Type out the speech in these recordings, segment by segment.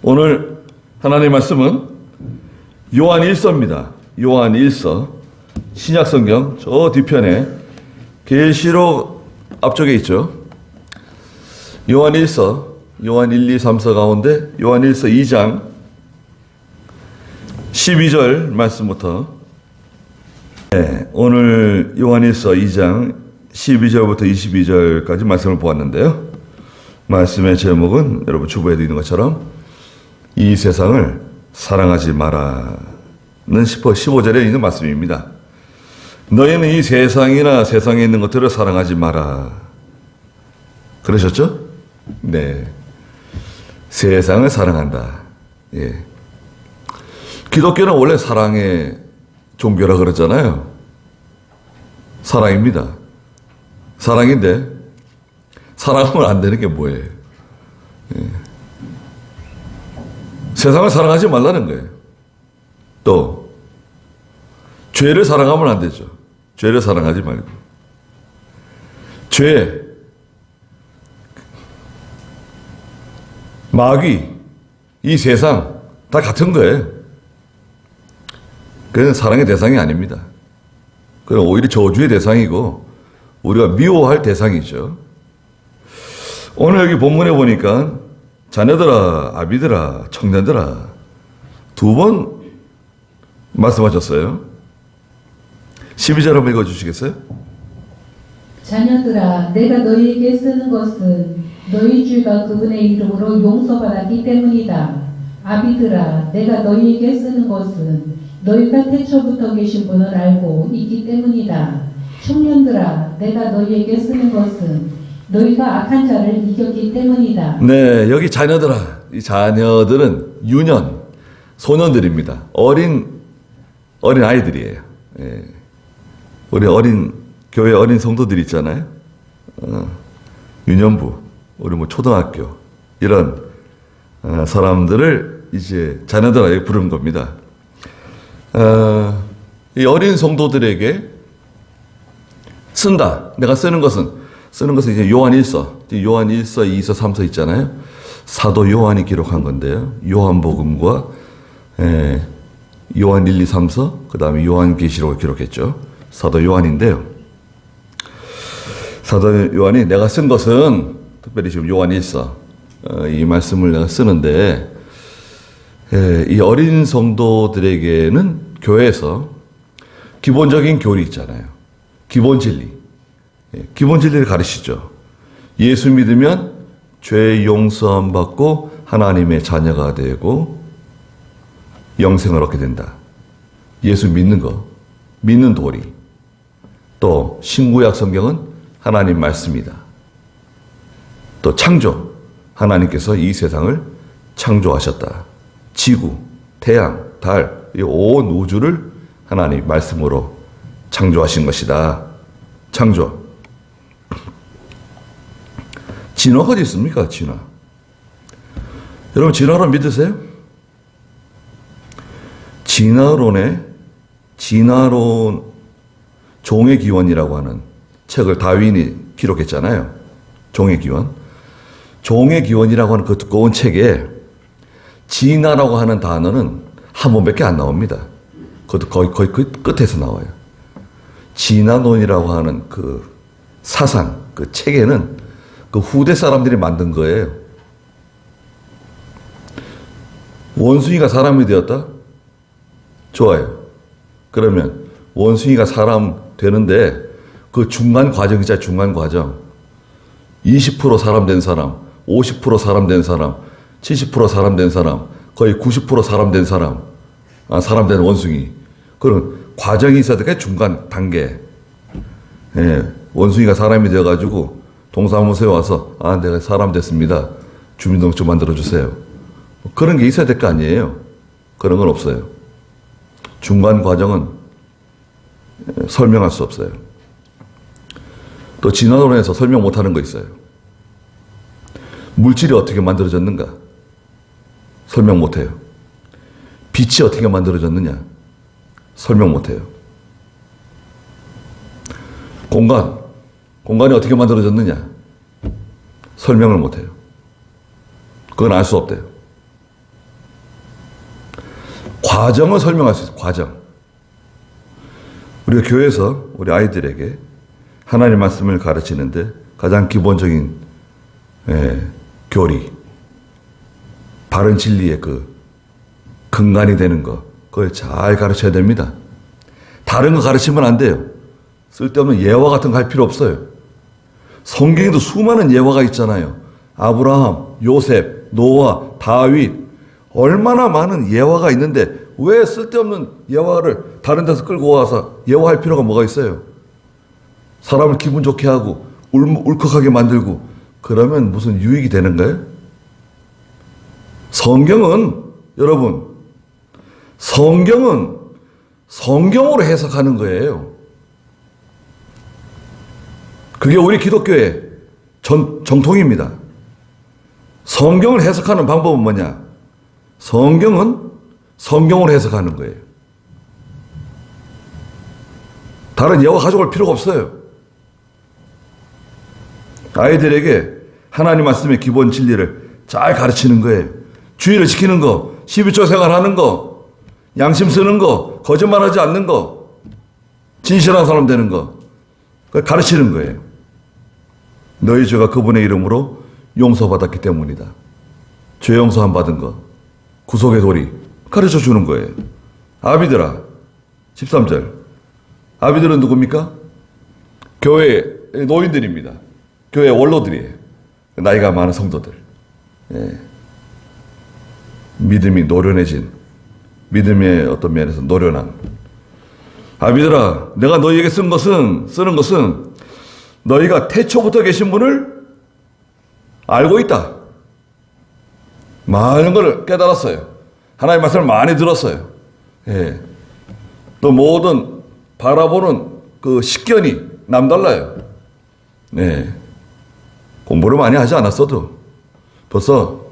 오늘 하나님의 말씀은 요한 1서입니다. 요한 1서. 신약성경 저 뒤편에 계시록 앞쪽에 있죠. 요한 1서, 요한 1, 2, 3서 가운데 요한 1서 2장 12절 말씀부터 오늘 요한 1서 2장 12절부터 22절까지 말씀을 보았는데요. 말씀의 제목은 여러분 주보에 있는 것처럼 이 세상을 사랑하지 마라는 15절에 있는 말씀입니다. 너희는 이 세상이나 세상에 있는 것들을 사랑하지 마라. 그러셨죠? 네. 세상을 사랑한다. 예. 기독교는 원래 사랑의 종교라 그러잖아요. 사랑입니다. 사랑인데 사랑하면 안 되는 게 뭐예요? 예. 세상을 사랑하지 말라는 거예요. 또 죄를 사랑하면 안 되죠. 죄를 사랑하지 말고. 죄, 마귀, 이 세상 다 같은 거예요. 그건 사랑의 대상이 아닙니다. 그건 오히려 저주의 대상이고 우리가 미워할 대상이죠. 오늘 여기 본문에 보니까 자녀들아, 아비들아, 청년들아 두 번 말씀하셨어요. 12절 한번 읽어주시겠어요? 자녀들아, 내가 너희에게 쓰는 것은 너희 죄가 그분의 이름으로 용서받았기 때문이다. 아비들아, 내가 너희에게 쓰는 것은 너희가 태초부터 계신 분을 알고 있기 때문이다. 청년들아, 내가 너희에게 쓰는 것은 너희가 악한 자를 이겼기 때문이다. 네, 여기 자녀들아, 이 자녀들은 유년, 소년들입니다. 어린 아이들이에요. 예. 우리 교회 어린 성도들 있잖아요. 유년부, 우리 뭐 초등학교, 이런 사람들을 이제 자녀들에게 부르는 겁니다. 이 어린 성도들에게 쓴다. 내가 쓰는 것은 이제 요한 1서, 요한 1서, 2서, 3서 있잖아요. 사도 요한이 기록한 건데요. 요한복음과 요한 1, 2, 3서, 그 다음에 요한계시록을 기록했죠. 사도 요한인데요. 사도 요한이 내가 쓴 것은, 특별히 지금 요한 1서, 이 말씀을 내가 쓰는데, 이 어린 성도들에게는 교회에서 기본적인 교리 있잖아요. 기본 진리. 기본 진리를 가르치죠. 예수 믿으면 죄 용서함 받고 하나님의 자녀가 되고 영생을 얻게 된다. 예수 믿는 거, 믿는 도리. 또 신구약 성경은 하나님 말씀이다. 또 창조, 하나님께서 이 세상을 창조하셨다. 지구, 태양, 달, 이 온 우주를 하나님 말씀으로 창조하신 것이다. 창조. 진화가 어디 있습니까? 진화. 여러분 진화론 믿으세요? 진화론 종의 기원이라고 하는 책을 다윈이 기록했잖아요. 종의 기원. 종의 기원이라고 하는 그 두꺼운 책에 진화라고 하는 단어는 한 번밖에 안 나옵니다. 그것도 거의 그 끝에서 나와요. 진화론이라고 하는 그 사상, 그 책에는 그 후대 사람들이 만든 거예요. 원숭이가 사람이 되었다? 좋아요. 그러면 원숭이가 사람 되는데 그 중간 과정 있잖아요. 중간 과정. 20% 사람 된 사람, 50% 사람 된 사람, 70% 사람 된 사람, 거의 90% 사람 된 사람, 사람 된 원숭이. 그런 과정이 있어야 되니까 중간 단계. 예, 원숭이가 사람이 되어가지고 동사무소에 와서 내가 사람 됐습니다. 주민등록증 만들어주세요. 그런 게 있어야 될 거 아니에요. 그런 건 없어요. 중간 과정은 설명할 수 없어요. 또 진화론에서 설명 못하는 거 있어요. 물질이 어떻게 만들어졌는가? 설명 못해요. 빛이 어떻게 만들어졌느냐? 설명 못해요. 공간이 어떻게 만들어졌느냐? 설명을 못해요. 그건 알 수 없대요. 과정을 설명할 수 있어요. 과정. 우리가 교회에서 우리 아이들에게 하나님 말씀을 가르치는데 가장 기본적인 교리, 바른 진리의 그 근간이 되는 거, 그걸 잘 가르쳐야 됩니다. 다른 거 가르치면 안 돼요. 쓸데없는 예화 같은 거 할 필요 없어요. 성경에도 수많은 예화가 있잖아요. 아브라함, 요셉, 노아, 다윗, 얼마나 많은 예화가 있는데 왜 쓸데없는 예화를 다른 데서 끌고 와서 예화할 필요가 뭐가 있어요? 사람을 기분 좋게 하고 울컥하게 만들고 그러면 무슨 유익이 되는 거예요? 성경은 여러분, 성경은 성경으로 해석하는 거예요. 그게 우리 기독교의 정통입니다. 성경을 해석하는 방법은 뭐냐? 성경은 성경으로 해석하는 거예요. 다른 예화 가져올 필요가 없어요. 아이들에게 하나님 말씀의 기본 진리를 잘 가르치는 거예요. 주의를 지키는 거, 11조 생활하는 거, 양심 쓰는 거, 거짓말하지 않는 거, 진실한 사람 되는 거, 그걸 가르치는 거예요. 너희 죄가 그분의 이름으로 용서받았기 때문이다. 죄 용서함 받은 거, 구속의 도리 가르쳐 주는 거예요. 아비들아, 13절. 아비들은 누굽니까? 교회 노인들입니다. 교회 원로들이에요. 나이가 많은 성도들. 예. 믿음이 노련해진, 믿음의 어떤 면에서 노련한. 아비들아, 내가 너희에게 쓰는 것은 너희가 태초부터 계신 분을 알고 있다. 많은 걸 깨달았어요. 하나님의 말씀을 많이 들었어요. 예. 또 모든 바라보는 그 식견이 남달라요. 네. 공부를 많이 하지 않았어도 벌써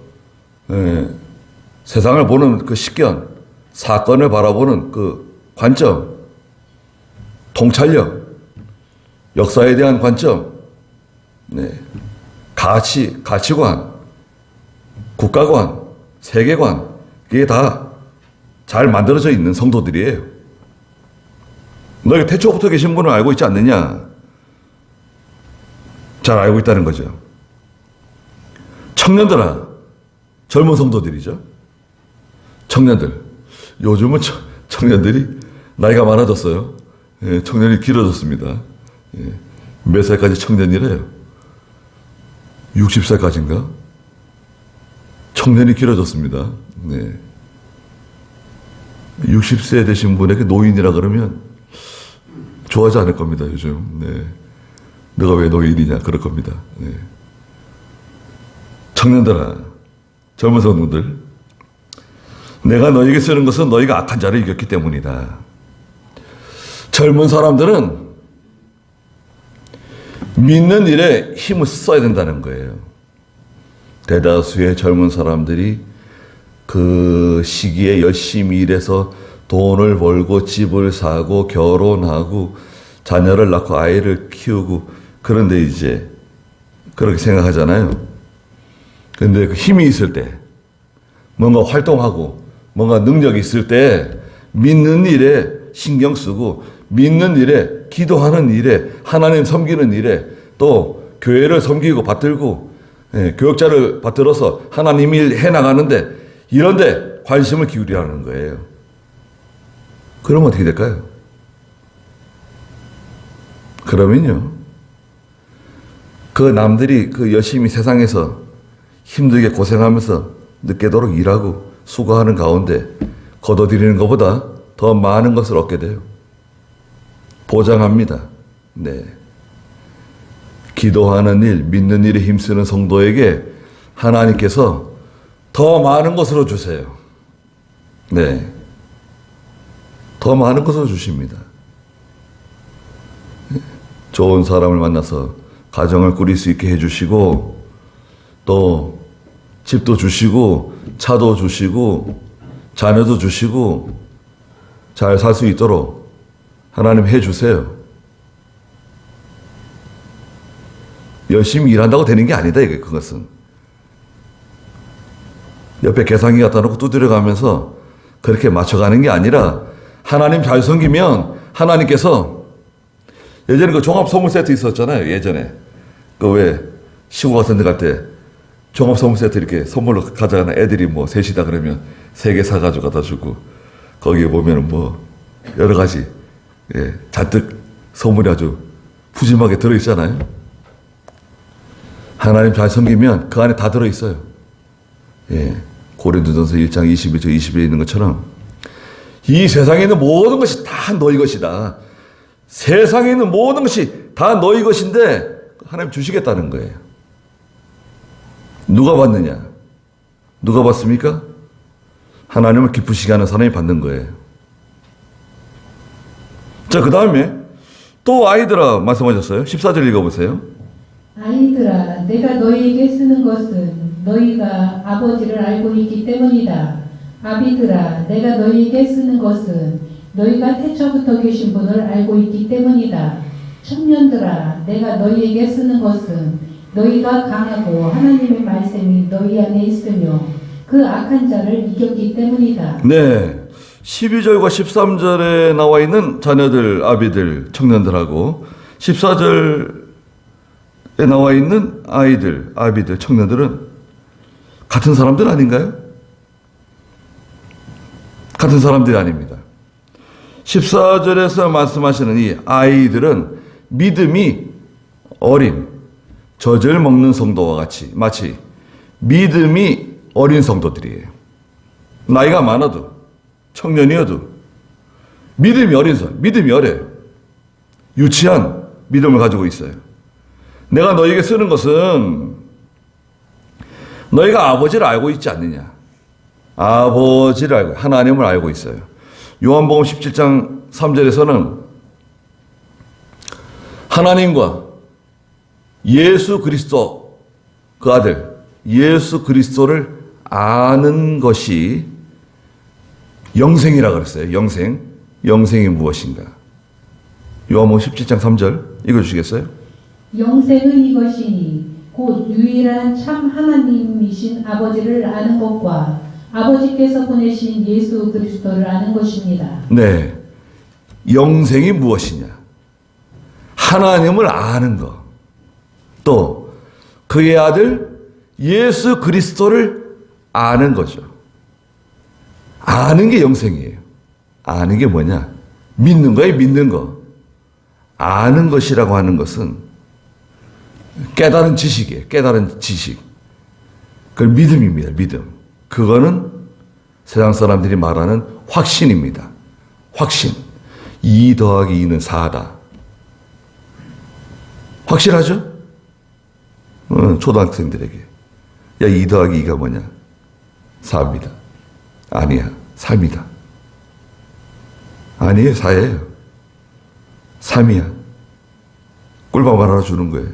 세상을 보는 그 식견, 사건을 바라보는 그 관점, 통찰력, 역사에 대한 관점, 네. 가치관, 국가관, 세계관, 이게 다 잘 만들어져 있는 성도들이에요. 너희가 태초부터 계신 분을 알고 있지 않느냐? 잘 알고 있다는 거죠. 청년들아, 젊은 성도들이죠. 청년들. 요즘은 청년들이 나이가 많아졌어요. 예, 청년이 길어졌습니다. 예, 몇 살까지 청년이래요? 60살까지인가? 청년이 길어졌습니다. 네. 60세 되신 분에게 노인이라 그러면 좋아하지 않을 겁니다, 요즘. 네. 너가 왜 노인이냐, 그럴 겁니다. 네. 청년들아, 젊은 성도들, 내가 너에게 쓰는 것은 너희가 악한 자를 이겼기 때문이다. 젊은 사람들은 믿는 일에 힘을 써야 된다는 거예요. 대다수의 젊은 사람들이 그 시기에 열심히 일해서 돈을 벌고 집을 사고 결혼하고 자녀를 낳고 아이를 키우고 그런데 이제 그렇게 생각하잖아요. 그런데 그 힘이 있을 때 뭔가 활동하고 뭔가 능력이 있을 때 믿는 일에 신경 쓰고 믿는 일에 기도하는 일에 하나님 섬기는 일에 또 교회를 섬기고 받들고 교역자를 받들어서 하나님 일 해나가는데 이런데 관심을 기울이라는 거예요. 그러면 어떻게 될까요? 그러면요, 그 남들이 그 열심히 세상에서 힘들게 고생하면서 늦게도록 일하고 수고하는 가운데 거둬들이는 것보다 더 많은 것을 얻게 돼요. 보장합니다. 네. 기도하는 일, 믿는 일에 힘쓰는 성도에게 하나님께서 더 많은 것으로 주세요. 네. 더 많은 것으로 주십니다. 좋은 사람을 만나서 가정을 꾸릴 수 있게 해주시고 또 집도 주시고 차도 주시고 자녀도 주시고 잘 살 수 있도록 하나님 해주세요. 열심히 일한다고 되는 게 아니다, 이게 그것은. 옆에 계산기 갖다 놓고 두드려 가면서 그렇게 맞춰가는 게 아니라 하나님 잘 섬기면 하나님께서 예전에 그 종합 선물 세트 있었잖아요. 예전에 그 왜 시골 같은 데 갈 때 종합 선물 세트 이렇게 선물로 가져가는 애들이 뭐 셋이다 그러면 3개 사가지고 갖다 주고 거기에 보면은 뭐 여러 가지 잔뜩 선물이 아주 푸짐하게 들어있잖아요. 하나님 잘 섬기면 그 안에 다 들어있어요. 고린도전서 1장 21절 20에 있는 것처럼 이 세상에 있는 모든 것이 다 너희 것이다. 세상에 있는 모든 것이 다 너희 것인데 하나님 주시겠다는 거예요. 누가 받느냐? 누가 받습니까? 하나님을 기쁘시게 하는 사람이 받는 거예요. 자, 그 다음에 또 아이들아 말씀하셨어요. 14절 읽어보세요. 아이들아, 내가 너희에게 쓰는 것은 너희가 아버지를 알고 있기 때문이다. 아비들아, 내가 너희에게 쓰는 것은 너희가 태초부터 계신 분을 알고 있기 때문이다. 청년들아, 내가 너희에게 쓰는 것은 너희가 강하고 하나님의 말씀이 너희 안에 있으며 그 악한 자를 이겼기 때문이다. 네. 12절과 13절에 나와 있는 자녀들, 아비들, 청년들하고 14절에 나와 있는 아이들, 아비들, 청년들은 같은 사람들 아닌가요? 같은 사람들이 아닙니다. 14절에서 말씀하시는 이 아이들은 믿음이 어린 젖을 먹는 성도와 같이 마치 믿음이 어린 성도들이에요. 나이가 많아도 청년이어도 믿음이 어린 성, 믿음이 어려요. 유치한 믿음을 가지고 있어요. 내가 너에게 쓰는 것은 너희가 아버지를 알고 있지 않느냐. 아버지를 알고, 하나님을 알고 있어요. 요한복음 17장 3절에서는 하나님과 예수 그리스도 그 아들 예수 그리스도를 아는 것이 영생이라 그랬어요. 영생. 영생이 무엇인가? 요한복음 17장 3절 읽어주시겠어요? 영생은 이것이니 곧 유일한 참 하나님이신 아버지를 아는 것과 아버지께서 보내신 예수 그리스도를 아는 것입니다. 네. 영생이 무엇이냐? 하나님을 아는 것. 또 그의 아들 예수 그리스도를 아는 거죠. 아는 게 영생이에요. 아는 게 뭐냐? 믿는 거예요, 믿는 거. 아는 것이라고 하는 것은 깨달은 지식이에요. 깨달은 지식. 그걸 믿음입니다. 믿음. 그거는 세상 사람들이 말하는 확신입니다. 확신. 2 더하기 2는 4다. 확실하죠? 초등학생들에게. 야, 2 더하기 2가 뭐냐? 4입니다. 아니야. 3이다. 아니에요. 4예요. 3이야. 꿀밥 하나 주는 거예요.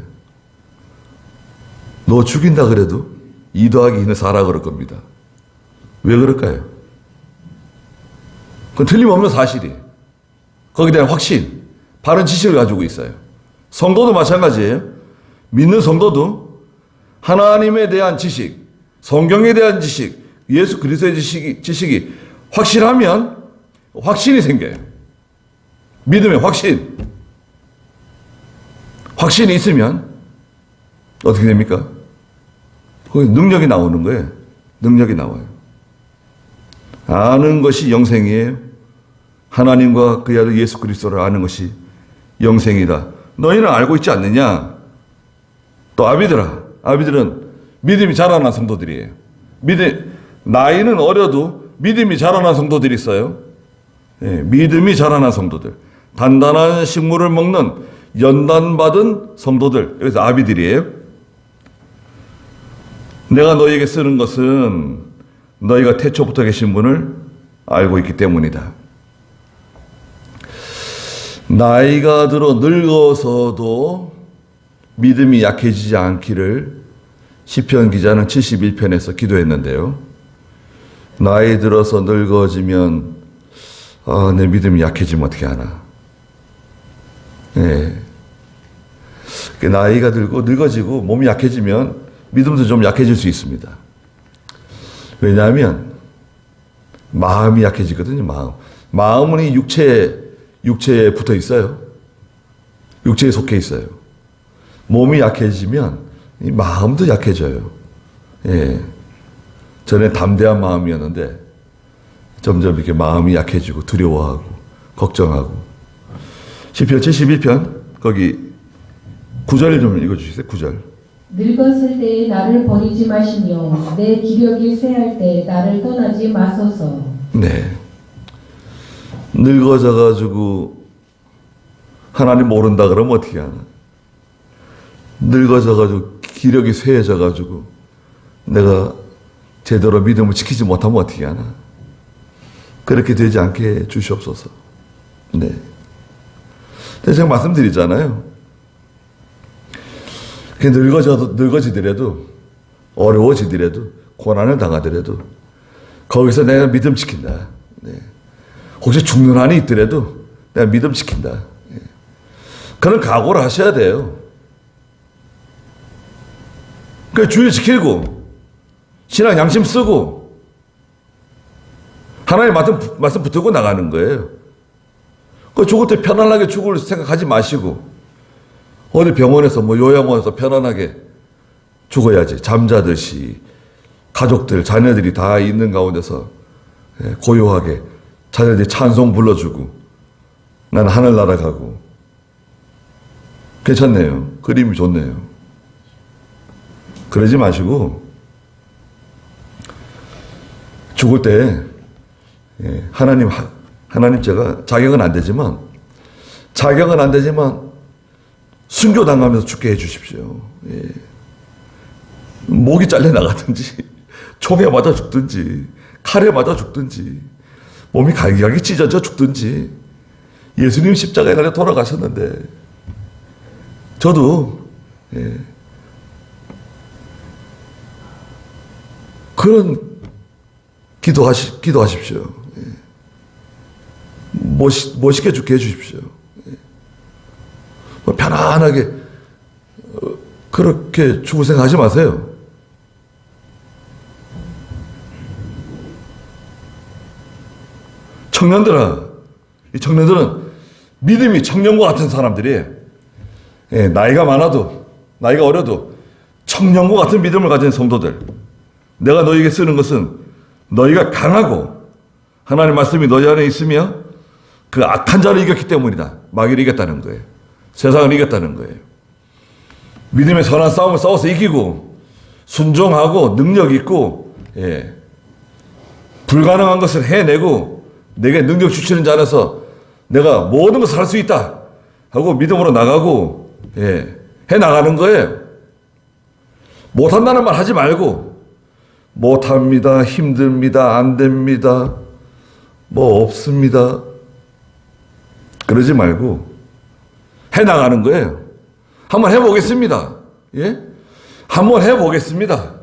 너 죽인다 그래도 2 더하기 2는 4라 그럴 겁니다. 왜 그럴까요? 그건 틀림없는 사실이에요. 거기에 대한 확신, 바른 지식을 가지고 있어요. 성도도 마찬가지예요. 믿는 성도도 하나님에 대한 지식, 성경에 대한 지식, 예수 그리스도의 지식이 확실하면 확신이 생겨요. 믿음의 확신. 확신이 있으면 어떻게 됩니까? 거기 능력이 나오는 거예요. 능력이 나와요. 아는 것이 영생이에요. 하나님과 그의 아들 예수 그리스도를 아는 것이 영생이다. 너희는 알고 있지 않느냐? 또 아비들아, 아비들은 믿음이 자라난 성도들이에요. 나이는 어려도 믿음이 자라난 성도들이 있어요. 믿음이 자라난 성도들. 단단한 식물을 먹는 연단받은 성도들. 그래서 아비들이에요. 내가 너희에게 쓰는 것은 너희가 태초부터 계신 분을 알고 있기 때문이다. 나이가 들어 늙어서도 믿음이 약해지지 않기를 시편 기자는 71편에서 기도했는데요. 나이 들어서 늙어지면 내 믿음이 약해지면 어떻게 하나. 나이가 들고 늙어지고 몸이 약해지면 믿음도 좀 약해질 수 있습니다. 왜냐하면 마음이 약해지거든요. 마음은 이 육체에 붙어 있어요. 육체에 속해 있어요. 몸이 약해지면 이 마음도 약해져요. 예. 전에 담대한 마음이었는데 점점 이렇게 마음이 약해지고 두려워하고 걱정하고. 시편 71편 거기 9절 좀 읽어주시세요. 9절. 늙었을 때에 나를 버리지 마시며 내 기력이 쇠할 때 나를 떠나지 마소서. 네. 늙어져가지고 하나님 모른다 그러면 어떻게 하나? 늙어져가지고 기력이 쇠해져가지고 내가 제대로 믿음을 지키지 못하면 어떻게 하나? 그렇게 되지 않게 주시옵소서. 네. 제가 말씀드리잖아요. 늙어지더라도 어려워지더라도 고난을 당하더라도 거기서 내가 믿음 지킨다. 네. 혹시 죽는 한이 있더라도 내가 믿음 지킨다. 네. 그런 각오를 하셔야 돼요. 그 주의 지키고 신앙 양심 쓰고 하나님 말씀 붙들고 나가는 거예요. 그 죽을 때 편안하게 죽을 생각하지 마시고 어디 병원에서 요양원에서 편안하게 죽어야지. 잠자듯이 가족들 자녀들이 다 있는 가운데서 고요하게 자녀들이 찬송 불러주고 나는 하늘 날아가고 괜찮네요. 그림이 좋네요. 그러지 마시고 죽을 때 하나님 제가 자격은 안 되지만 순교당하면서 죽게 해주십시오. 예. 목이 잘려 나가든지 총에 맞아 죽든지 칼에 맞아 죽든지 몸이 갈기갈기 찢어져 죽든지 예수님 십자가에 달려 돌아가셨는데 저도 그런 기도하십시오. 멋있게 죽게 해주십시오. 편안하게 그렇게 죽을 생각하지 마세요. 이 청년들은 믿음이 청년과 같은 사람들이에요. 나이가 어려도 청년과 같은 믿음을 가진 성도들. 내가 너에게 쓰는 것은 너희가 강하고 하나님의 말씀이 너희 안에 있으며 그 악한 자를 이겼기 때문이다. 마귀를 이겼다는 거예요. 세상을 이겼다는 거예요. 믿음의 선한 싸움을 싸워서 이기고 순종하고 능력 있고 불가능한 것을 해내고 내게 능력 주시는 자 안에서 내가 모든 것을 할 수 있다 하고 믿음으로 나가고 해나가는 거예요. 못한다는 말 하지 말고 못합니다. 힘듭니다. 안 됩니다. 없습니다. 그러지 말고 해나가는 거예요. 한번 해보겠습니다. 한번 해보겠습니다.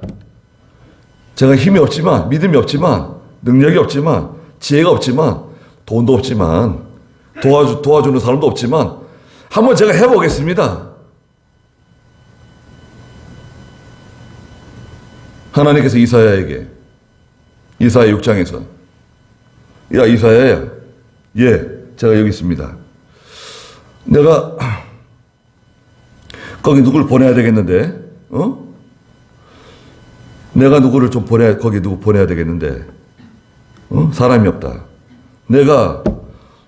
제가 힘이 없지만, 믿음이 없지만, 능력이 없지만, 지혜가 없지만, 돈도 없지만, 도와주는 사람도 없지만, 한번 제가 해보겠습니다. 하나님께서 이사야에게, 이사야 6장에서, 야, 이사야야, 제가 여기 있습니다. 내가 거기 누구를 보내야 되겠는데, 내가 누구를 좀 거기 누구 보내야 되겠는데, 사람이 없다. 내가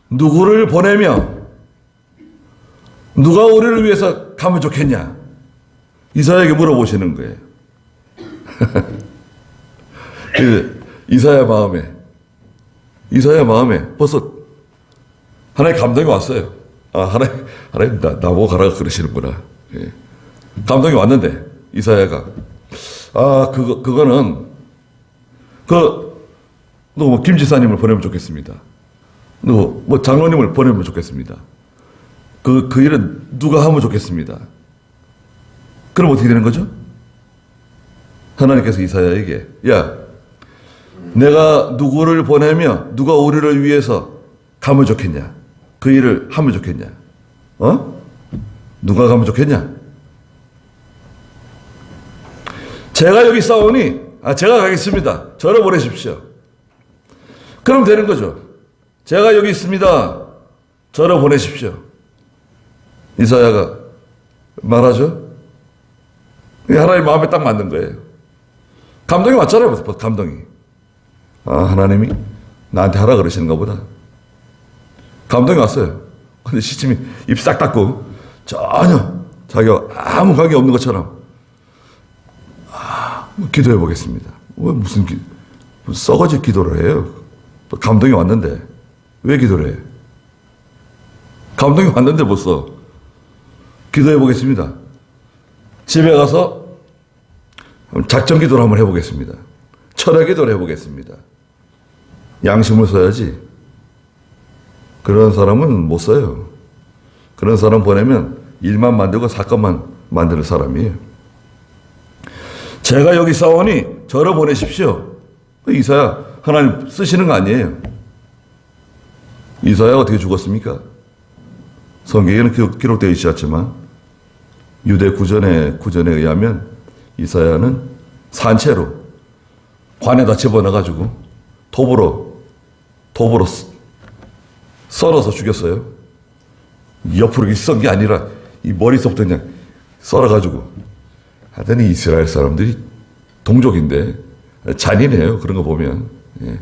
누구를 보내며 누가 우리를 위해서 가면 좋겠냐? 이사야에게 물어보시는 거예요. 이사야 마음에 벌써 하나의 감동이 왔어요. 하나님 나보고 가라고 그러시는구나. 감동이 왔는데 이사야가 그거는 김 지사님을 보내면 좋겠습니다. 장로님을 보내면 좋겠습니다. 그 일은 누가 하면 좋겠습니다. 그럼 어떻게 되는 거죠? 하나님께서 이사야에게 내가 누구를 보내며 누가 우리를 위해서 가면 좋겠냐? 그 일을 하면 좋겠냐? 누가 가면 좋겠냐? 제가 여기 싸우니 제가 가겠습니다. 저를 보내십시오. 그럼 되는 거죠. 제가 여기 있습니다. 저를 보내십시오. 이사야가 말하죠. 하나님 마음에 딱 맞는 거예요. 감동이 왔잖아요. 감동이. 아, 하나님이 나한테 하라 그러시는가 보다. 감동이 왔어요. 근데 시침이 입 싹 닫고 전혀 자기가 아무 관계 없는 것처럼 기도해 보겠습니다. 왜 무슨 썩어질 기도를 해요? 감동이 왔는데 왜 기도를 해요? 감동이 왔는데 벌써 기도해 보겠습니다. 집에 가서 작전 기도를 한번 해보겠습니다. 철학 기도를 해보겠습니다. 양심을 써야지. 그런 사람은 못 써요. 그런 사람 보내면 일만 만들고 사건만 만드는 사람이에요. 제가 여기 싸우니 저를 보내십시오. 이사야 하나님 쓰시는 거 아니에요. 이사야가 어떻게 죽었습니까? 성경에는 기록되어 있지 않지만 유대 구전에 의하면 이사야는 산채로 관에다 집어넣어가지고 톱으로 썰어서 죽였어요. 옆으로 썬 게 아니라 이 머리서부터 그냥 썰어가지고 하더니 이스라엘 사람들이 동족인데 잔인해요. 그런 거 보면. 예.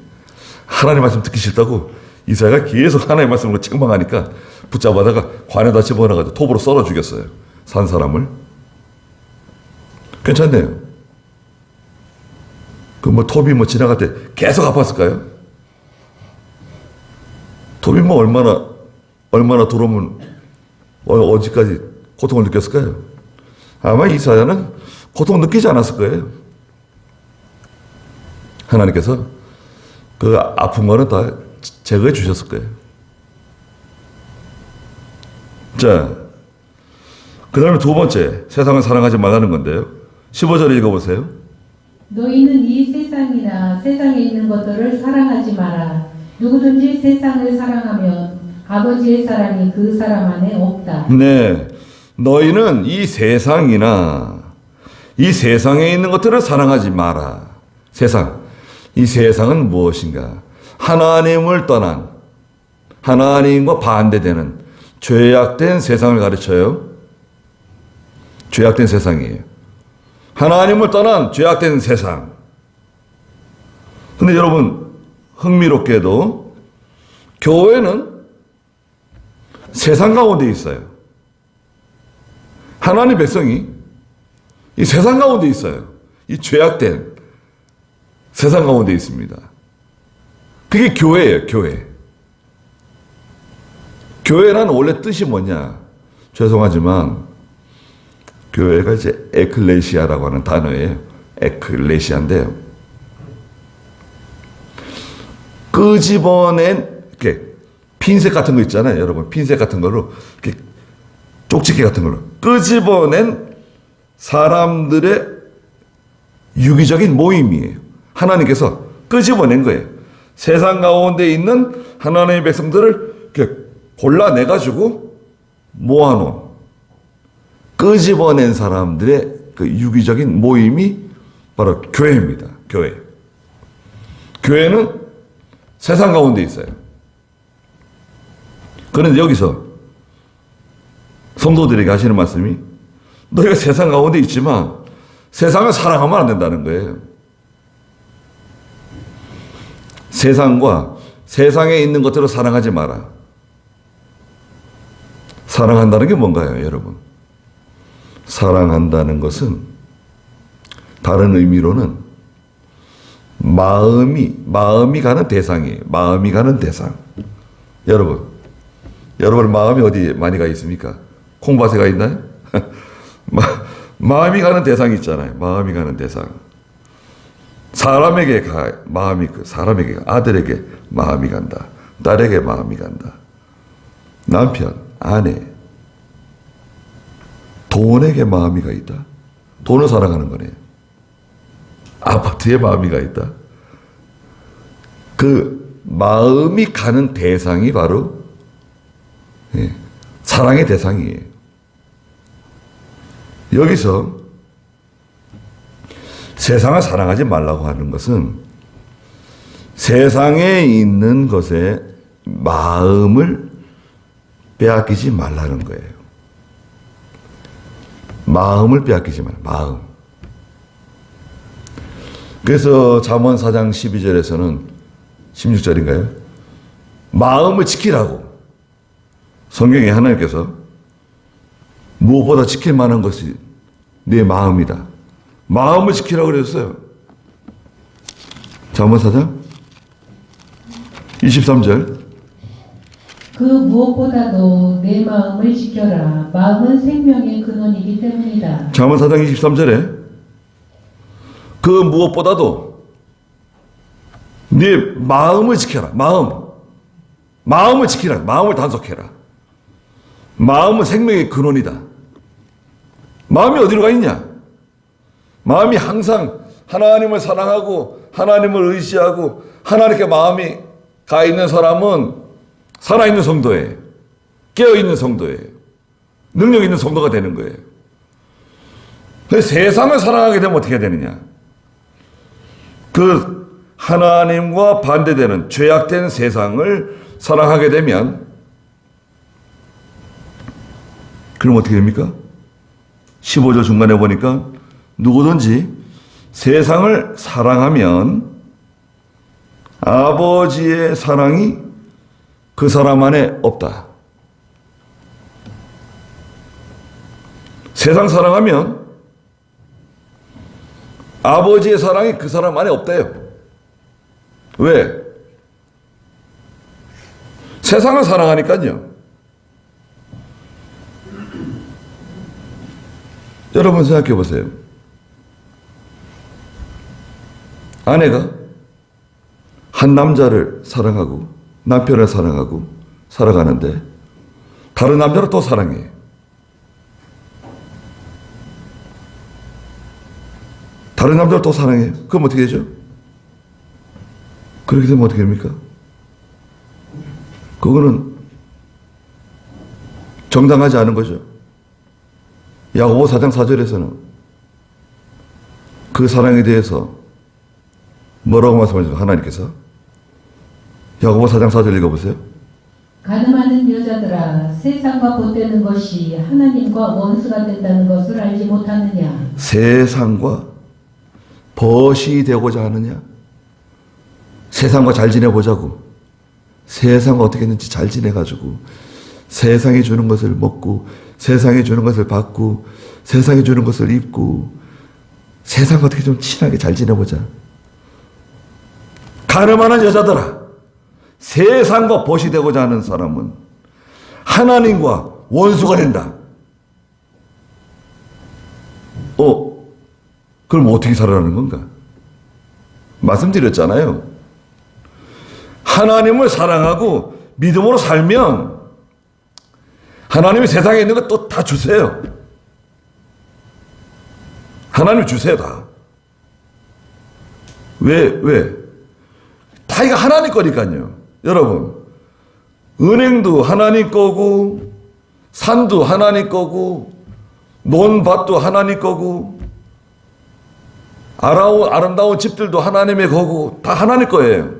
하나님 말씀 듣기 싫다고 이사야가 계속 하나님의 말씀으로 책망하니까 붙잡아다가 관에다 집어넣어가지고 톱으로 썰어 죽였어요. 산 사람을. 괜찮네요. 그 톱이 지나갈 때 계속 아팠을까요? 톱이 얼마나 들어오면 어디까지 고통을 느꼈을까요? 아마 이사야는 고통을 느끼지 않았을 거예요. 하나님께서 그 아픈 거는 다 제거해 주셨을 거예요. 자, 그 다음에 두 번째, 세상을 사랑하지 말라는 건데요. 15절 읽어보세요. 너희는 이 세상이나 세상에 있는 것들을 사랑하지 마라. 누구든지 세상을 사랑하면 아버지의 사랑이 그 사람 안에 없다. 네, 너희는 이 세상이나 이 세상에 있는 것들을 사랑하지 마라. 세상. 이 세상은 무엇인가? 하나님을 떠난, 하나님과 반대되는 죄악된 세상을 가르쳐요. 죄악된 세상이에요. 하나님을 떠난 죄악된 세상. 근데 여러분, 흥미롭게도 교회는 세상 가운데 있어요. 하나님 백성이 이 세상 가운데 있어요. 이 죄악된 세상 가운데 있습니다. 그게 교회예요, 교회. 교회란 원래 뜻이 뭐냐? 죄송하지만 교회가 이제 에클레시아라고 하는 단어예요. 에클레시아인데요. 끄집어낸 이렇게 핀셋 같은 거 있잖아요, 여러분. 핀셋 같은 걸로 이렇게 쪽집게 같은 걸로 끄집어낸 사람들의 유기적인 모임이에요. 하나님께서 끄집어낸 거예요. 세상 가운데 있는 하나님의 백성들을 이렇게 골라내가지고 모아놓은 끄집어낸 사람들의 그 유기적인 모임이 바로 교회입니다. 교회. 교회는 세상 가운데 있어요. 그런데 여기서 성도들에게 하시는 말씀이 너희가 세상 가운데 있지만 세상을 사랑하면 안 된다는 거예요. 세상과 세상에 있는 것들을 사랑하지 마라. 사랑한다는 게 뭔가요, 여러분? 사랑한다는 것은 다른 의미로는 마음이 가는 대상이에요. 마음이 가는 대상. 여러분 마음이 어디 많이 가 있습니까? 콩밭에 가 있나요? 마음이 가는 대상이 있잖아요. 마음이 가는 대상. 사람에게 사람에게 아들에게 마음이 간다. 딸에게 마음이 간다. 남편, 아내, 돈에게 마음이 가 있다. 돈을 사랑하는 거네요. 아파트에 마음이 가 있다. 그 마음이 가는 대상이 바로 사랑의 대상이에요. 여기서 세상을 사랑하지 말라고 하는 것은 세상에 있는 것에 마음을 빼앗기지 말라는 거예요. 마음을 빼앗기지 말라. 마음. 그래서 잠언 4장 12절에서는 16절인가요? 마음을 지키라고 성경에 하나님께서 무엇보다 지킬 만한 것이 내 마음이다. 마음을 지키라고 그랬어요. 잠언 4장 23절. 그 무엇보다도 내 마음을 지켜라. 마음은 생명의 근원이기 때문이다. 잠언 4장 23절에 그 무엇보다도 네 마음을 지켜라. 마음을 지키라. 마음을 단속해라. 마음은 생명의 근원이다. 마음이 어디로 가 있냐? 마음이 항상 하나님을 사랑하고 하나님을 의지하고 하나님께 마음이 가 있는 사람은 살아있는 성도예요. 깨어있는 성도예요. 능력 있는 성도가 되는 거예요. 그래서 세상을 사랑하게 되면 어떻게 되느냐? 그 하나님과 반대되는 죄악된 세상을 사랑하게 되면 그럼 어떻게 됩니까? 15절 중간에 보니까 누구든지 세상을 사랑하면 아버지의 사랑이 그 사람 안에 없다. 세상 사랑하면 아버지의 사랑이 그 사람 안에 없대요. 왜? 세상을 사랑하니까요. 여러분 생각해 보세요. 아내가 한 남자를 사랑하고 남편을 사랑하고 살아가는데 다른 남자를 또 사랑해요. 다른 남자를 또 사랑해요. 그럼 어떻게 되죠? 그렇게 되면 어떻게 됩니까? 그거는 정당하지 않은 거죠. 야고보 4장 4절에서는 그 사랑에 대해서 뭐라고 말씀하셨어요? 하나님께서 야고보 4장 4절 읽어보세요. 가늠하는 여자들아, 세상과 보태는 것이 하나님과 원수가 된다는 것을 알지 못하느냐? 세상과 벗이 되고자 하느냐? 세상과 잘 지내보자고. 세상과 어떻게 했는지 잘 지내가지고 세상이 주는 것을 먹고 세상이 주는 것을 받고 세상이 주는 것을 입고 세상과 어떻게 좀 친하게 잘 지내보자. 가늠하는 여자들아, 세상과 벗이 되고자 하는 사람은 하나님과 원수가 된다. 그럼 어떻게 살아가는 건가? 말씀드렸잖아요. 하나님을 사랑하고 믿음으로 살면 하나님이 세상에 있는 것 또 다 주세요. 하나님이 주세요, 다. 왜? 다 이거 하나님 거니까요. 여러분, 은행도 하나님 거고 산도 하나님 거고 논밭도 하나님 거고 아름다운 집들도 하나님의 거고 다 하나님 거예요.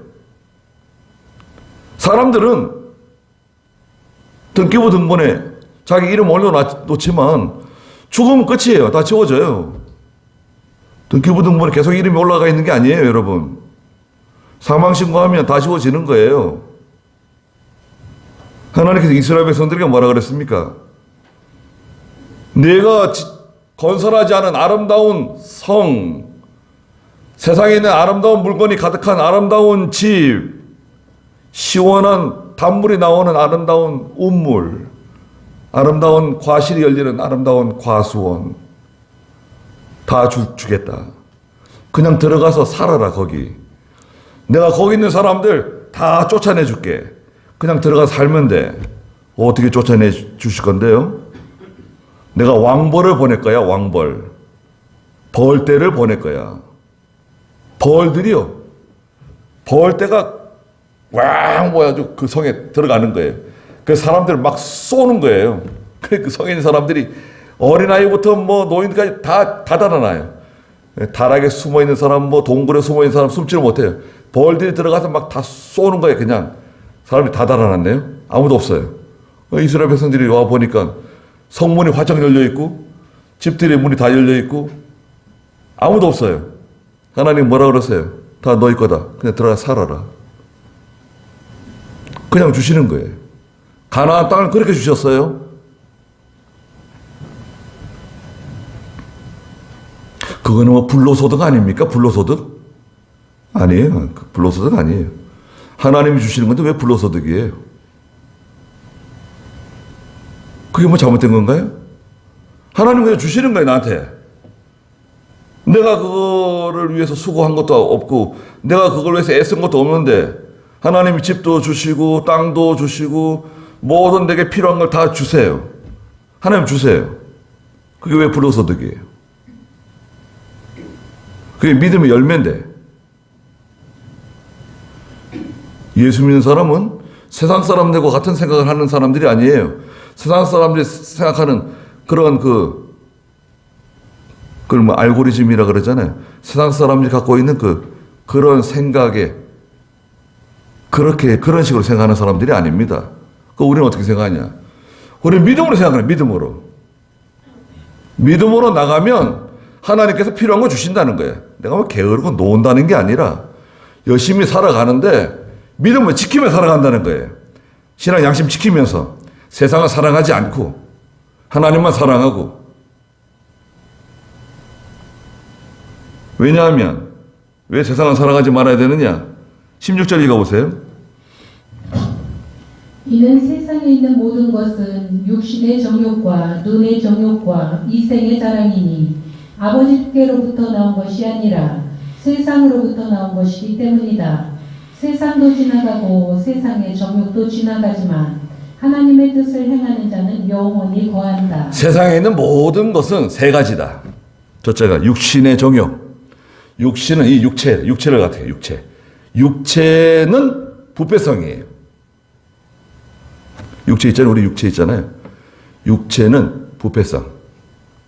사람들은 등기부 등본에 자기 이름 올려놓지만 죽으면 끝이에요. 다 지워져요. 등기부 등본에 계속 이름이 올라가 있는 게 아니에요, 여러분. 사망신고하면 다 지워지는 거예요. 하나님께서 이스라엘 백성들에게 뭐라 그랬습니까? 내가 건설하지 않은 아름다운 성, 세상에 있는 아름다운 물건이 가득한 아름다운 집, 시원한 단물이 나오는 아름다운 운물, 아름다운 과실이 열리는 아름다운 과수원 다 주겠다. 그냥 들어가서 살아라. 거기 내가 거기 있는 사람들 다 쫓아내 줄게. 그냥 들어가서 살면 돼. 어떻게 쫓아내 주실 건데요? 내가 왕벌을 보낼 거야. 왕벌. 벌떼를 보낼 거야. 벌들이요. 벌떼가 왕 모여가지고 그 성에 들어가는 거예요. 그 사람들을 막 쏘는 거예요. 그 성에 있는 사람들이 어린아이부터 뭐 노인까지 다 달아나요. 다락에 숨어있는 사람, 뭐 동굴에 숨어있는 사람 숨지를 못해요. 벌들이 들어가서 막 다 쏘는 거예요. 그냥 사람이 다 달아났네요. 아무도 없어요. 이스라엘 백성들이 와 보니까 성문이 활짝 열려 있고 집들의 문이 다 열려 있고 아무도 없어요. 하나님 뭐라 그러세요? 다 너희 거다. 그냥 들어가 살아라. 그냥 주시는 거예요. 가나안 땅을 그렇게 주셨어요. 그거는 뭐 불로소득 아닙니까? 불로소득? 아니에요. 불로소득 아니에요. 하나님이 주시는 건데 왜 불로소득이에요? 그게 뭐 잘못된 건가요? 하나님 그냥 주시는 거예요, 나한테. 내가 그거를 위해서 수고한 것도 없고, 내가 그걸 위해서 애쓴 것도 없는데, 하나님이 집도 주시고, 땅도 주시고, 모든 내게 필요한 걸 다 주세요. 하나님 주세요. 그게 왜 불로소득이에요? 그게 믿음의 열매인데, 예수 믿는 사람은 세상 사람들과 같은 생각을 하는 사람들이 아니에요. 세상 사람들이 생각하는 그런 그걸 뭐 알고리즘이라 그러잖아요. 세상 사람들이 갖고 있는 그런 생각에 그런 식으로 생각하는 사람들이 아닙니다. 우리는 어떻게 생각하냐? 우리는 믿음으로 생각해요. 믿음으로 나가면 하나님께서 필요한 거 주신다는 거예요. 내가 뭐 게으르고 논다는 게 아니라 열심히 살아가는데 믿음을 지키며 살아간다는 거예요. 신앙 양심 지키면서 세상을 사랑하지 않고 하나님만 사랑하고. 왜냐하면 왜 세상을 사랑하지 말아야 되느냐? 16절 읽어보세요. 이는 세상에 있는 모든 것은 육신의 정욕과 눈의 정욕과 이생의 자랑이니 아버지께로부터 나온 것이 아니라 세상으로부터 나온 것이기 때문이다. 세상도 지나가고 세상의 정욕도 지나가지만 하나님의 뜻을 행하는 자는 영원히 거한다. 세상에 있는 모든 것은 세 가지다. 첫째가 육신의 정욕. 육신은 이 육체를 같아요. 육체는 부패성이에요. 육체 있잖아요. 우리 육체 있잖아요. 육체는 부패성.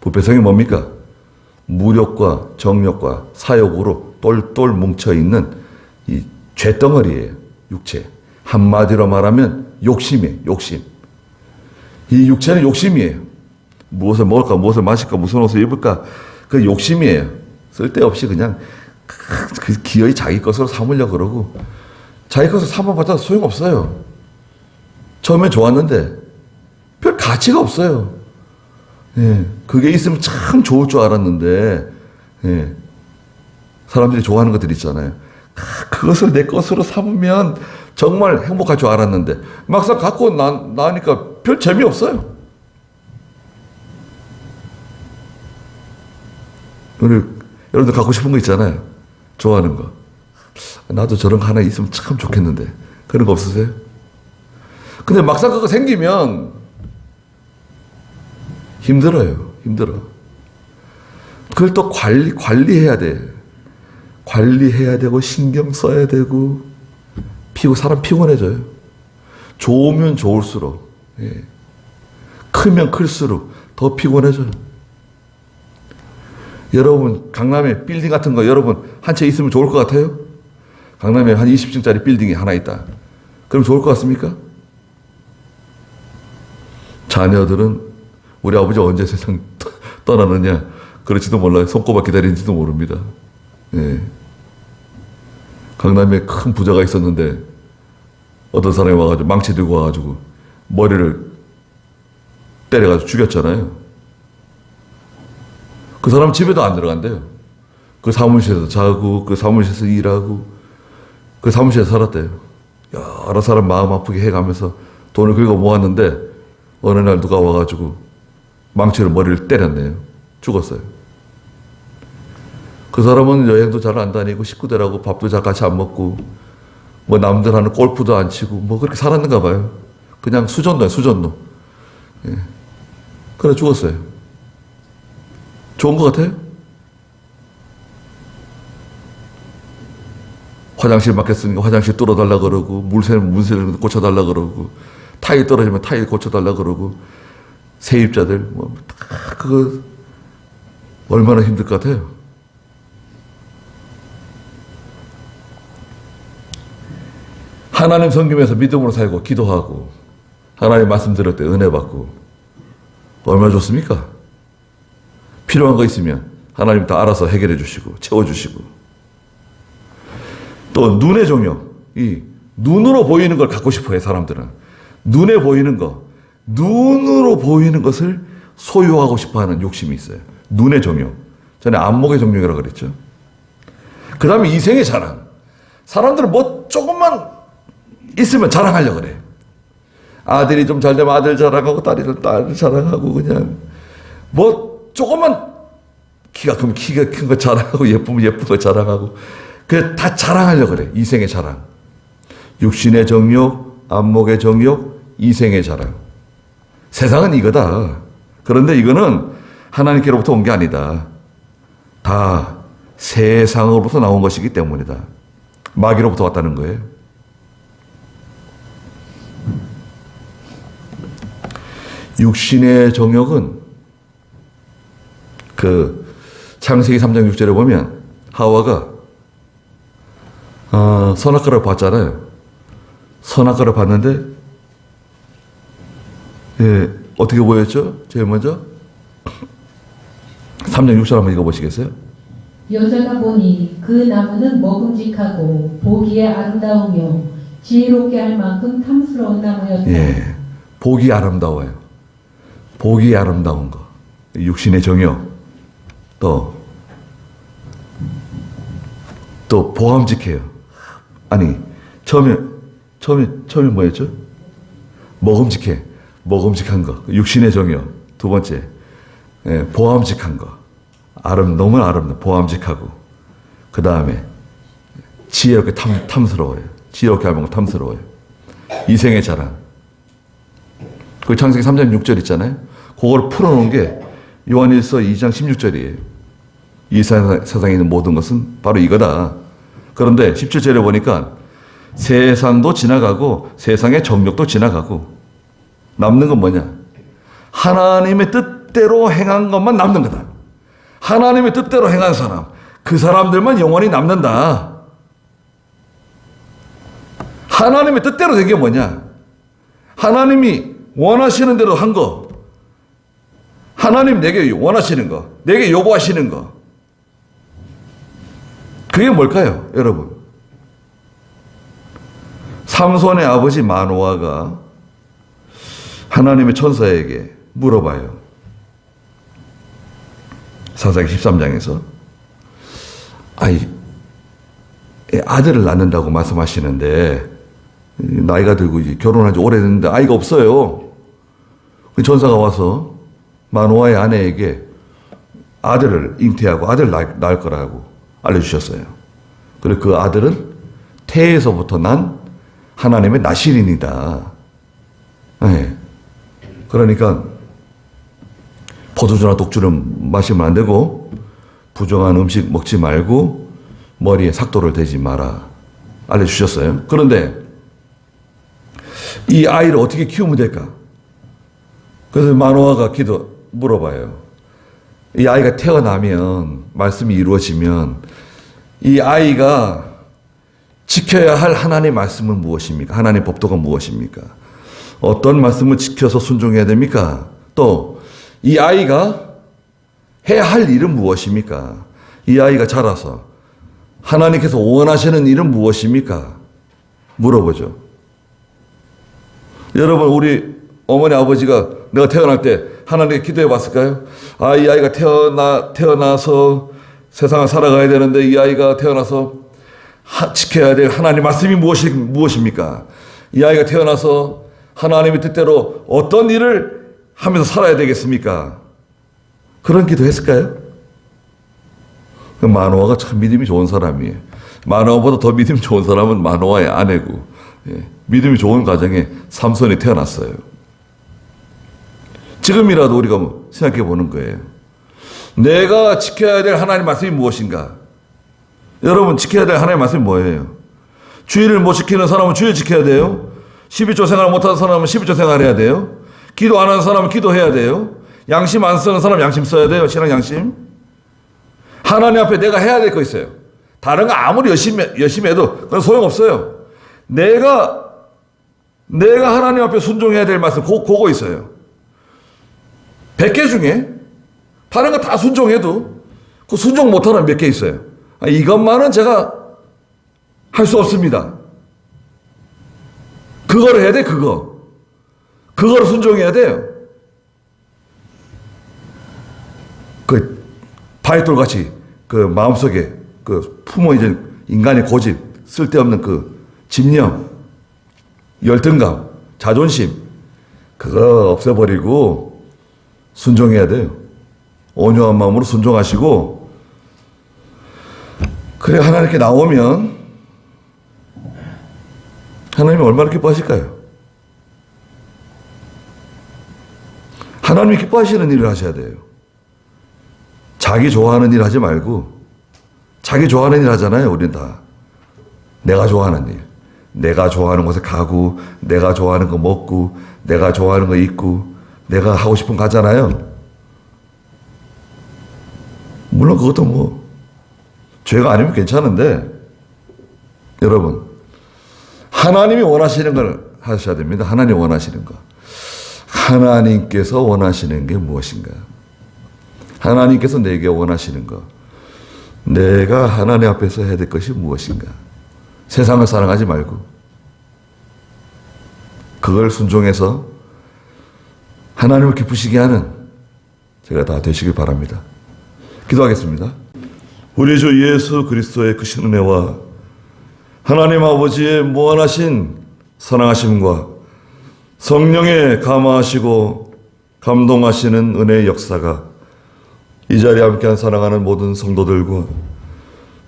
부패성이 뭡니까? 무력과 정욕과 사욕으로 똘똘 뭉쳐있는 이 죄덩어리예요. 육체. 한마디로 말하면 욕심이에요. 욕심. 이 육체는 욕심이에요. 무엇을 먹을까, 무엇을 마실까, 무슨 옷을 입을까, 그 욕심이에요. 쓸데없이 그냥 기어이 자기 것으로 삼으려고 그러고, 자기 것으로 삼아봤자 소용없어요. 처음엔 좋았는데 별 가치가 없어요. 예, 그게 있으면 참 좋을 줄 알았는데, 예, 사람들이 좋아하는 것들 있잖아요. 그것을 내 것으로 삼으면 정말 행복할 줄 알았는데 막상 갖고 나니까 별 재미없어요. 여러분들 갖고 싶은 거 있잖아요. 좋아하는 거. 나도 저런 거 하나 있으면 참 좋겠는데 그런 거 없으세요? 근데 막상 그거 생기면 힘들어요. 그걸 또 관리해야 돼. 관리해야 되고 신경 써야 되고 사람 피곤해져요. 좋으면 좋을수록, 예, 크면 클수록 더 피곤해져요. 여러분 강남에 빌딩 같은 거 여러분 한 채 있으면 좋을 것 같아요? 강남에 한 20층짜리 빌딩이 하나 있다. 그럼 좋을 것 같습니까? 자녀들은 우리 아버지 언제 세상 떠나느냐 그럴지도 몰라요. 손꼽아 기다리는지도 모릅니다. 예. 강남에 큰 부자가 있었는데 어떤 사람이 와가지고 망치 들고 와가지고 머리를 때려가지고 죽였잖아요. 그 사람 집에도 안 들어간대요. 그 사무실에서 자고 그 사무실에서 일하고 그 사무실에서 살았대요. 여러 사람 마음 아프게 해가면서 돈을 긁어 모았는데 어느 날 누가 와가지고 망치로 머리를 때렸네요. 죽었어요. 그 사람은 여행도 잘 안 다니고 식구들하고 밥도 잘 같이 안 먹고 뭐 남들 하는 골프도 안 치고 뭐 그렇게 살았는가 봐요. 그냥 수전노예요. 수전노. 예. 그래 죽었어요. 좋은 것 같아요? 화장실 막혔으니까 화장실 뚫어달라 그러고 문새를 고쳐달라 그러고 타일 떨어지면 타일 고쳐달라 그러고 세입자들 뭐 다 그거 얼마나 힘들 것 같아요? 하나님 섬기면서 믿음으로 살고 기도하고 하나님 말씀 들을 때 은혜 받고 얼마나 좋습니까? 필요한 거 있으면 하나님 다 알아서 해결해 주시고 채워주시고 또 눈의 종역, 이 눈으로 보이는 걸 갖고 싶어요. 사람들은 눈에 보이는 거, 눈으로 보이는 것을 소유하고 싶어하는 욕심이 있어요. 눈의 종역. 전에 안목의 종역이라고 그랬죠. 그 다음에 이생의 자랑. 사람들은 뭐 조금만 있으면 자랑하려고 그래. 아들이 좀 잘 되면 아들 자랑하고 딸이 딸 자랑하고 그냥 뭐 조금만 키가 크면 키가 큰 거 자랑하고 예쁘면 예쁜 거 자랑하고 그 다 자랑하려고 그래. 이생의 자랑. 육신의 정욕, 안목의 정욕, 이생의 자랑. 세상은 이거다. 그런데 이거는 하나님께로부터 온 게 아니다. 다 세상으로부터 나온 것이기 때문이다. 마귀로부터 왔다는 거예요. 육신의 정욕은 그 창세기 3장 6절에 보면 하와가 선악과를 봤잖아요. 선악과를 봤는데 예, 어떻게 보였죠? 제일 먼저 3장 6절 한번 읽어보시겠어요? 여자가 보니 그 나무는 먹음직하고 보기에 아름다우며 지혜롭게 할 만큼 탐스러운 나무였다. 예, 보기 아름다워요. 보기 아름다운 거. 육신의 정욕. 또 보암직해요. 아니 처음에 뭐였죠? 먹음직해. 먹음직한 거. 육신의 정욕. 두 번째 예, 보암직한 거. 너무 아름다워. 보암직하고. 그 다음에 지혜롭게 탐스러워요. 지혜롭게 할 만큼 탐스러워요. 이생의 자랑. 그 창세기 3장 6절 있잖아요. 그걸 풀어놓은 게 요한일서 2장 16절이에요. 이 세상에 있는 모든 것은 바로 이거다. 그런데 17절에 보니까 세상도 지나가고 세상의 정욕도 지나가고 남는 건 뭐냐? 하나님의 뜻대로 행한 것만 남는 거다. 하나님의 뜻대로 행한 사람, 그 사람들만 영원히 남는다. 하나님의 뜻대로 된 게 뭐냐? 하나님이 원하시는 대로 한 거, 하나님 내게 원하시는 거, 내게 요구하시는 거, 그게 뭘까요, 여러분? 삼손의 아버지 마노아가 하나님의 천사에게 물어봐요. 사사기 13장에서 아들을 낳는다고 말씀하시는데 나이가 들고 이제 결혼한 지 오래됐는데 아이가 없어요. 그 천사가 와서 마노아의 아내에게 아들을 잉태하고 아들을 낳을 거라고 알려주셨어요. 그리고 그 아들은 태에서부터 난 하나님의 나실인이다. 네. 그러니까 포도주나 독주는 마시면 안 되고 부정한 음식 먹지 말고 머리에 삭도를 대지 마라 알려주셨어요. 그런데 이 아이를 어떻게 키우면 될까? 그래서 마노아가 물어봐요. 이 아이가 태어나면 말씀이 이루어지면 이 아이가 지켜야 할 하나님의 말씀은 무엇입니까? 하나님의 법도가 무엇입니까? 어떤 말씀을 지켜서 순종해야 됩니까? 또 이 아이가 해야 할 일은 무엇입니까? 이 아이가 자라서 하나님께서 원하시는 일은 무엇입니까? 물어보죠. 여러분, 우리 어머니 아버지가 내가 태어날 때 하나님께 기도해 봤을까요? 이 아이가 태어나서 세상을 살아가야 되는데 이 아이가 태어나서 지켜야 될 하나님 말씀이 무엇입니까? 이 아이가 태어나서 하나님의 뜻대로 어떤 일을 하면서 살아야 되겠습니까? 그런 기도 했을까요? 마노아가 참 믿음이 좋은 사람이에요. 마노아보다 더 믿음이 좋은 사람은 마노아의 아내고, 믿음이 좋은 가정에 삼손이 태어났어요. 지금이라도 우리가 생각해 보는 거예요. 내가 지켜야 될 하나님 말씀이 무엇인가? 여러분, 지켜야 될 하나님 말씀이 뭐예요? 주일을 못 지키는 사람은 주일 지켜야 돼요. 11조 생활 못하는 사람은 11조 생활해야 돼요. 기도 안 하는 사람은 기도해야 돼요. 양심 안 쓰는 사람은 양심 써야 돼요. 신앙 양심. 하나님 앞에 내가 해야 될 거 있어요. 다른 거 아무리 열심히 해도 그건 소용없어요. 내가 하나님 앞에 순종해야 될 말씀 그거 있어요. 100개 중에 다른 거 다 순종해도 그 순종 못하는 몇 개 있어요. 이것만은 제가 할 수 없습니다. 그거를 해야 돼. 그거를 순종해야 돼요. 그 바위돌같이 그 마음속에 그 품어있는 인간의 고집, 쓸데없는 그 집념, 열등감, 자존심, 그거 없애버리고 순종해야 돼요. 온유한 마음으로 순종하시고, 그래 하나님께 나오면 하나님이 얼마나 기뻐하실까요? 하나님이 기뻐하시는 일을 하셔야 돼요. 자기 좋아하는 일 하지 말고, 자기 좋아하는 일 하잖아요, 우린 다. 내가 좋아하는 일. 내가 좋아하는 곳에 가고, 내가 좋아하는 거 먹고, 내가 좋아하는 거 입고, 내가 하고 싶은 거 하잖아요. 물론 그것도 뭐 죄가 아니면 괜찮은데, 여러분 하나님이 원하시는 걸 하셔야 됩니다. 하나님 원하시는 거. 하나님께서 원하시는 게 무엇인가? 하나님께서 내게 원하시는 거. 내가 하나님 앞에서 해야 될 것이 무엇인가? 세상을 사랑하지 말고 그걸 순종해서 하나님을 기쁘시게 하는 제가 다 되시길 바랍니다. 기도하겠습니다. 우리 주 예수 그리스도의 크신 은혜와 하나님 아버지의 무한하신 사랑하심과 성령의 감화하시고 감동하시는 은혜의 역사가 이 자리에 함께한 사랑하는 모든 성도들과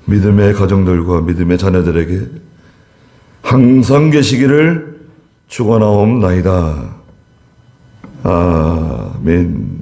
믿음의 가정들과 믿음의 자녀들에게 항상 계시기를 축원하옵나이다. 아멘.